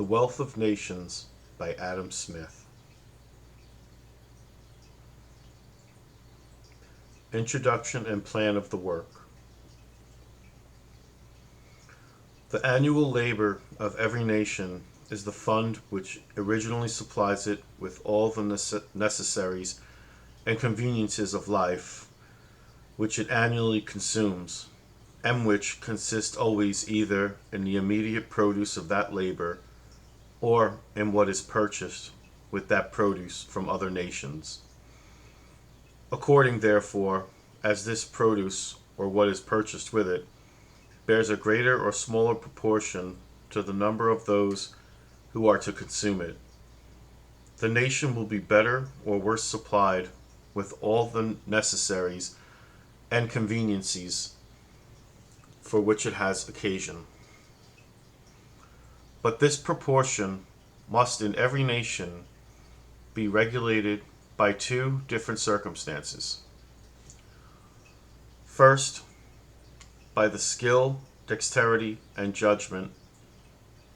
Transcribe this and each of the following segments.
The Wealth of Nations by Adam Smith. Introduction and Plan of the Work. The annual labor of every nation is the fund which originally supplies it with all the necessaries and conveniences of life, which it annually consumes, and which consist always either in the immediate produce of that labor, or in what is purchased with that produce from other nations. According, therefore, as this produce, or what is purchased with it, bears a greater or smaller proportion to the number of those who are to consume it, the nation will be better or worse supplied with all the necessaries and conveniencies for which it has occasion. But this proportion must in every nation be regulated by two different circumstances. First, by the skill, dexterity, and judgment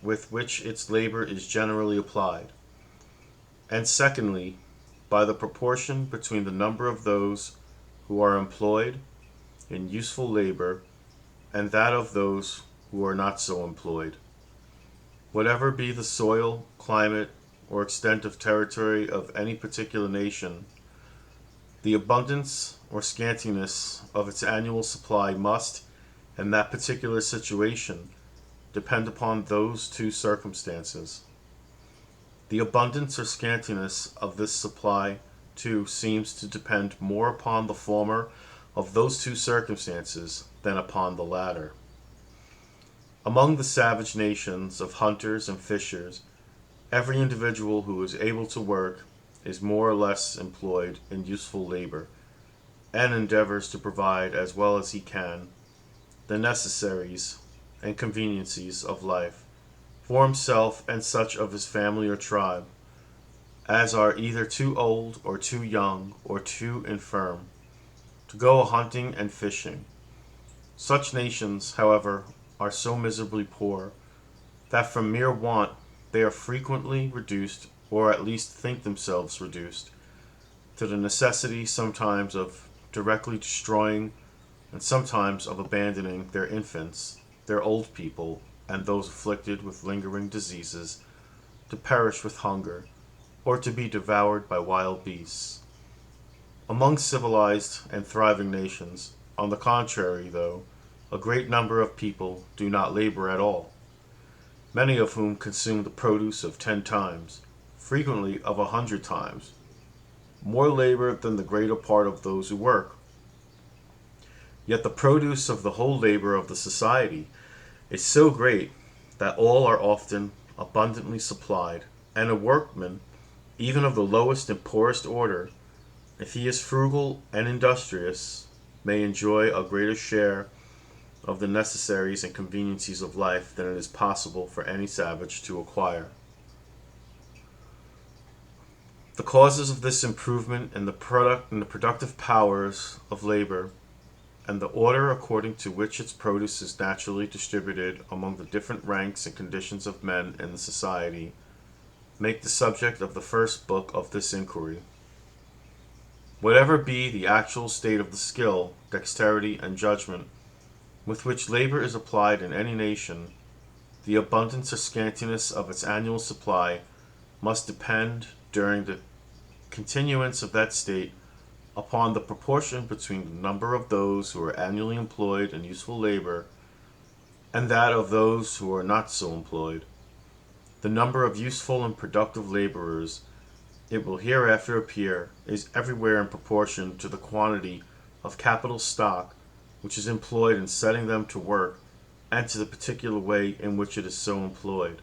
with which its labor is generally applied, and secondly, by the proportion between the number of those who are employed in useful labor and that of those who are not so employed. Whatever be the soil, climate, or extent of territory of any particular nation, the abundance or scantiness of its annual supply must, in that particular situation, depend upon those two circumstances. The abundance or scantiness of this supply, too, seems to depend more upon the former of those two circumstances than upon the latter. Among the savage nations of hunters and fishers, every individual who is able to work is more or less employed in useful labor, and endeavors to provide as well as he can the necessaries and conveniencies of life for himself and such of his family or tribe as are either too old or too young or too infirm to go a-hunting and fishing. Such nations, however, are so miserably poor that from mere want they are frequently reduced, or at least think themselves reduced, to the necessity sometimes of directly destroying and sometimes of abandoning their infants, their old people, and those afflicted with lingering diseases, to perish with hunger, or to be devoured by wild beasts. Among civilized and thriving nations, on the contrary, though, a great number of people do not labor at all, many of whom consume the produce of 10 times, frequently of 100 times, more labor than the greater part of those who work. Yet the produce of the whole labor of the society is so great that all are often abundantly supplied, and a workman, even of the lowest and poorest order, if he is frugal and industrious, may enjoy a greater share of the necessaries and conveniencies of life than it is possible for any savage to acquire. The causes of this improvement in the productive powers of labor, and the order according to which its produce is naturally distributed among the different ranks and conditions of men in the society, make the subject of the first book of this inquiry. Whatever be the actual state of the skill, dexterity, and judgment with which labor is applied in any nation, the abundance or scantiness of its annual supply must depend, during the continuance of that state, upon the proportion between the number of those who are annually employed in useful labor and that of those who are not so employed. The number of useful and productive laborers, it will hereafter appear, is everywhere in proportion to the quantity of capital stock which is employed in setting them to work, and to the particular way in which it is so employed.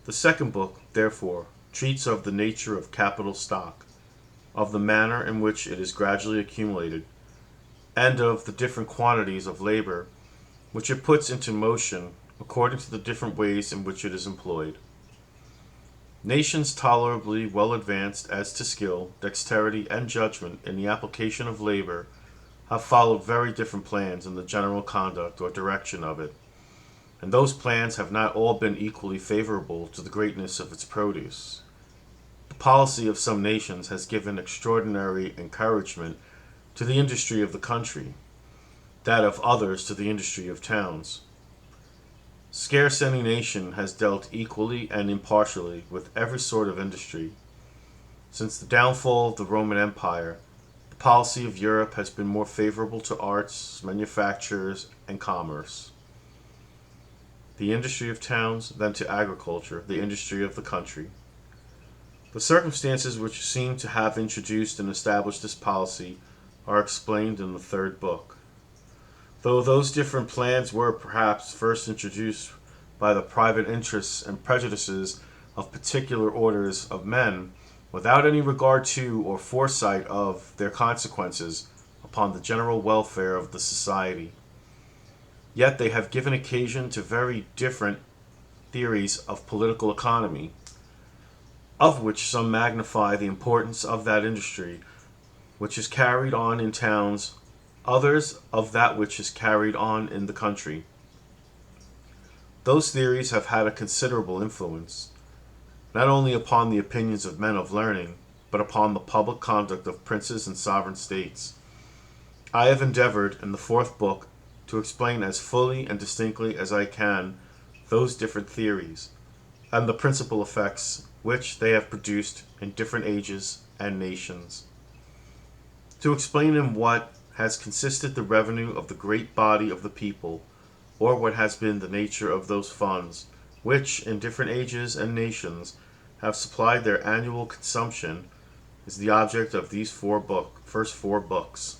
The second book, therefore, treats of the nature of capital stock, of the manner in which it is gradually accumulated, and of the different quantities of labor which it puts into motion according to the different ways in which it is employed. Nations tolerably well advanced as to skill, dexterity, and judgment in the application of labor have followed very different plans in the general conduct or direction of it. and those plans have not all been equally favorable to the greatness of its produce. The policy of some nations has given extraordinary encouragement to the industry of the country, that of others to the industry of towns. Scarce any nation has dealt equally and impartially with every sort of industry. Since the downfall of the Roman Empire, the policy of Europe has been more favorable to arts, manufactures, and commerce, the industry of towns, than to agriculture, the industry of the country. The circumstances which seem to have introduced and established this policy are explained in the third book. Though those different plans were perhaps first introduced by the private interests and prejudices of particular orders of men, without any regard to or foresight of their consequences upon the general welfare of the society, yet they have given occasion to very different theories of political economy, of which some magnify the importance of that industry which is carried on in towns, others of that which is carried on in the country. Those theories have had a considerable influence, not only upon the opinions of men of learning, but upon the public conduct of princes and sovereign states. I have endeavored, in the fourth book, to explain as fully and distinctly as I can those different theories, and the principal effects which they have produced in different ages and nations. To explain in what has consisted the revenue of the great body of the people, or what has been the nature of those funds, which, in different ages and nations, have supplied their annual consumption, is the object of these first four books.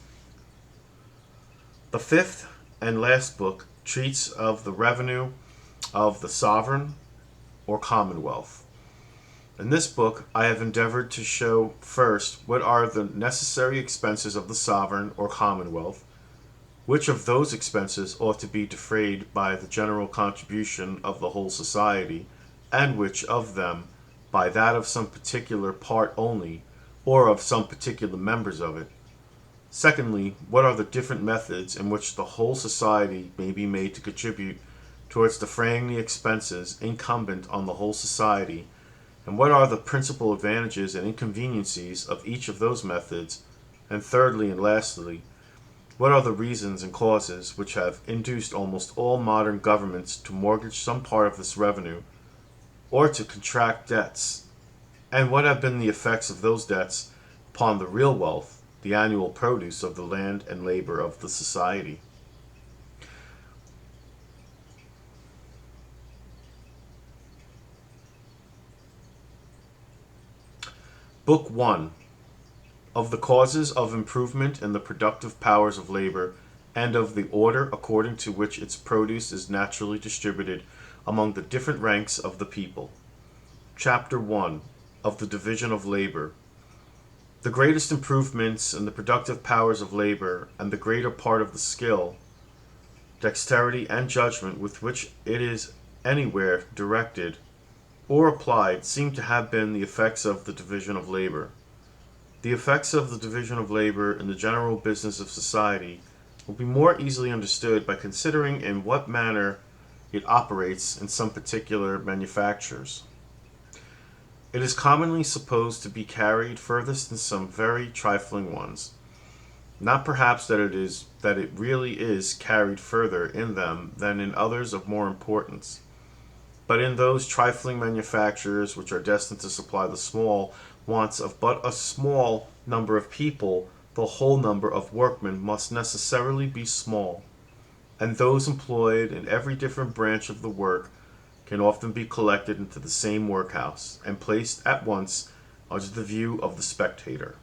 The fifth and last book treats of the revenue of the sovereign or commonwealth. In this book, I have endeavored to show first what are the necessary expenses of the sovereign or commonwealth, which of those expenses ought to be defrayed by the general contribution of the whole society, and which of them by that of some particular part only, or of some particular members of it. Secondly, what are the different methods in which the whole society may be made to contribute towards defraying the expenses incumbent on the whole society, and what are the principal advantages and inconveniencies of each of those methods, and thirdly and lastly, what are the reasons and causes which have induced almost all modern governments to mortgage some part of this revenue, or to contract debts, and what have been the effects of those debts upon the real wealth, the annual produce of the land and labor of the society. Book 1. Of the causes of improvement in the productive powers of labor, and of the order according to which its produce is naturally distributed among the different ranks of the people. Chapter 1. Of the division of labor. The greatest improvements in the productive powers of labor, and the greater part of the skill, dexterity, and judgment with which it is anywhere directed or applied, seem to have been the effects of the division of labor. The effects of the division of labor in the general business of society will be more easily understood by considering in what manner it operates in some particular manufactures. It is commonly supposed to be carried furthest in some very trifling ones. Not perhaps that it really is carried further in them than in others of more importance, but in those trifling manufactures which are destined to supply the small wants of but a small number of people, the whole number of workmen must necessarily be small, and those employed in every different branch of the work can often be collected into the same workhouse, and placed at once under the view of the spectator.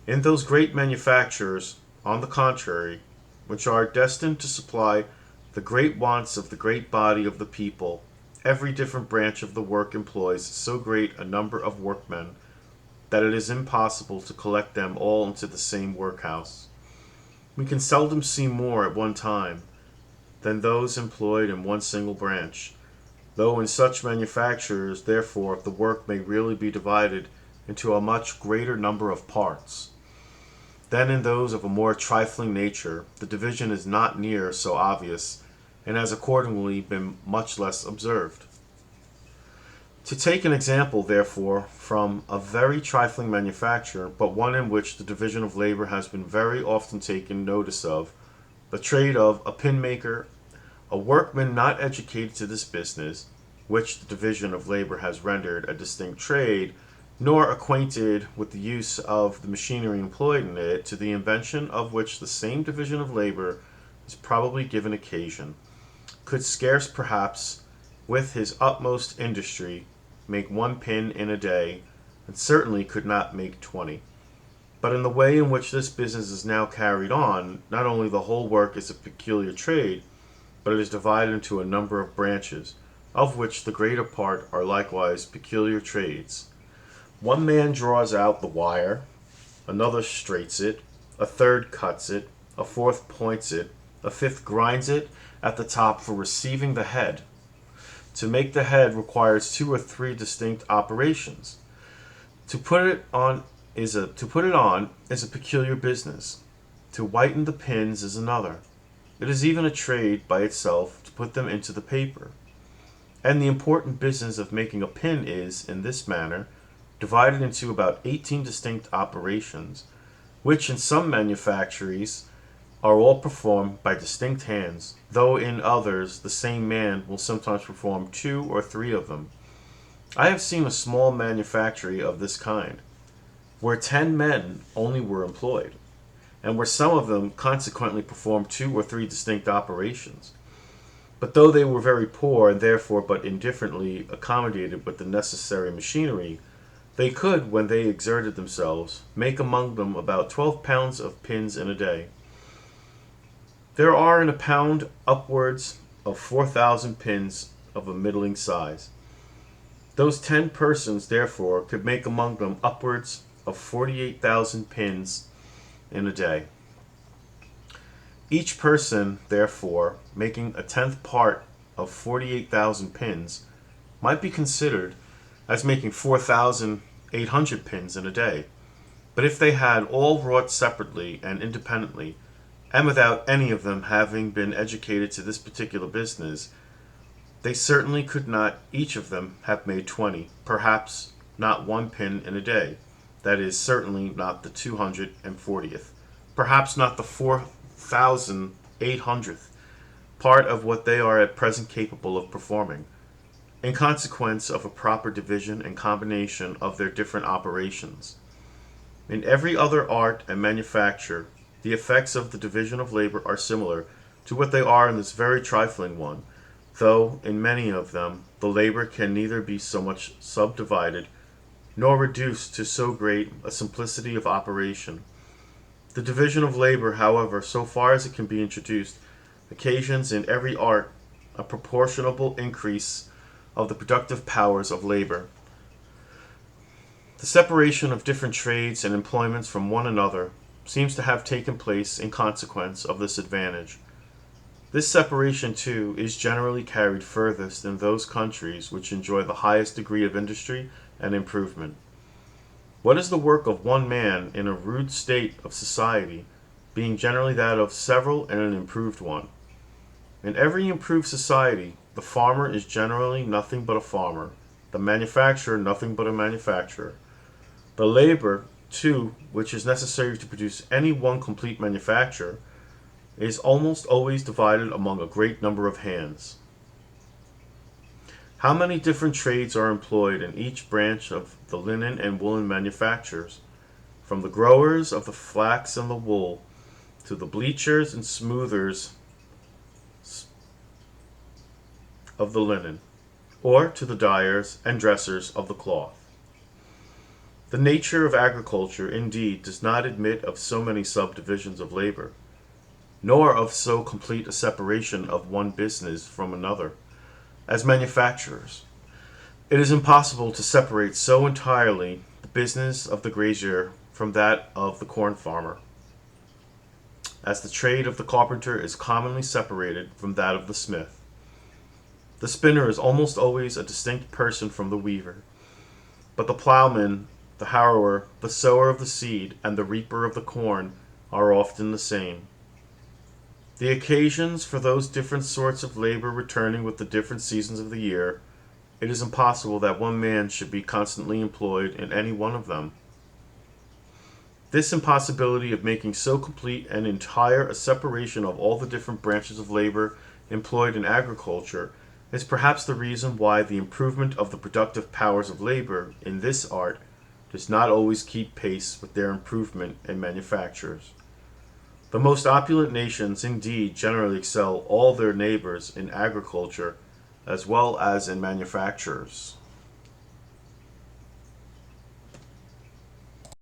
In those great manufactures, on the contrary, which are destined to supply the great wants of the great body of the people, every different branch of the work employs so great a number of workmen that it is impossible to collect them all into the same workhouse. We can seldom see more at one time than those employed in one single branch, though in such manufactures, therefore, the work may really be divided into a much greater number of parts. Then in those of a more trifling nature, the division is not near so obvious, and has accordingly been much less observed. To take an example, therefore, from a very trifling manufacture, but one in which the division of labor has been very often taken notice of, the trade of a pin maker, a workman not educated to this business, which the division of labor has rendered a distinct trade, nor acquainted with the use of the machinery employed in it, to the invention of which the same division of labor is probably given occasion, could scarce perhaps, with his utmost industry, make one pin in a day, and certainly could not make 20. But in the way in which this business is now carried on, not only the whole work is a peculiar trade, but it is divided into a number of branches, of which the greater part are likewise peculiar trades. One man draws out the wire, another straights it, a third cuts it, a fourth points it, a fifth grinds it at the top for receiving the head. To make the head requires 2 or 3 distinct operations. To put it on is a peculiar business. To whiten the pins is another. It is even a trade by itself to put them into the paper. And the important business of making a pin is, in this manner, divided into about 18 distinct operations, which in some manufactories are all performed by distinct hands, though in others the same man will sometimes perform 2 or 3 of them. I have seen a small manufactory of this kind, where 10 men only were employed, and where some of them consequently performed 2 or 3 distinct operations. But though they were very poor, and therefore but indifferently accommodated with the necessary machinery, they could, when they exerted themselves, make among them about 12 pounds of pins in a day. There are in a pound upwards of 4,000 pins of a middling size. Those 10 persons, therefore, could make among them upwards of 48,000 pins in a day. Each person, therefore, making a 10th part of 48,000 pins, might be considered as making 4,800 pins in a day. But if they had all wrought separately and independently, and without any of them having been educated to this particular business, they certainly could not each of them have made 20, perhaps not 1 pin in a day. That is, certainly not the 240th, perhaps not the 4,800th part of what they are at present capable of performing, in consequence of a proper division and combination of their different operations. In every other art and manufacture, the effects of the division of labor are similar to what they are in this very trifling one, though in many of them the labor can neither be so much subdivided nor reduced to so great a simplicity of operation. The division of labor, however, so far as it can be introduced, occasions in every art a proportionable increase of the productive powers of labor. The separation of different trades and employments from one another seems to have taken place in consequence of this advantage. This separation, too, is generally carried furthest in those countries which enjoy the highest degree of industry and improvement. What is the work of one man in a rude state of society, being generally that of several in an improved one? In every improved society, the farmer is generally nothing but a farmer, the manufacturer nothing but a manufacturer. The labor, too, which is necessary to produce any one complete manufacture, is almost always divided among a great number of hands. How many different trades are employed in each branch of the linen and woolen manufactures, from the growers of the flax and the wool, to the bleachers and smoothers of the linen, or to the dyers and dressers of the cloth. The nature of agriculture, indeed, does not admit of so many subdivisions of labor, nor of so complete a separation of one business from another, as manufacturers. It is impossible to separate so entirely the business of the grazier from that of the corn farmer, as the trade of the carpenter is commonly separated from that of the smith. The spinner is almost always a distinct person from the weaver, but the plowman, the harrower, the sower of the seed, and the reaper of the corn are often the same. The occasions for those different sorts of labor returning with the different seasons of the year, it is impossible that one man should be constantly employed in any one of them. This impossibility of making so complete and entire a separation of all the different branches of labor employed in agriculture is perhaps the reason why the improvement of the productive powers of labor in this art does not always keep pace with their improvement in manufactures. The most opulent nations indeed generally excel all their neighbors in agriculture as well as in manufactures.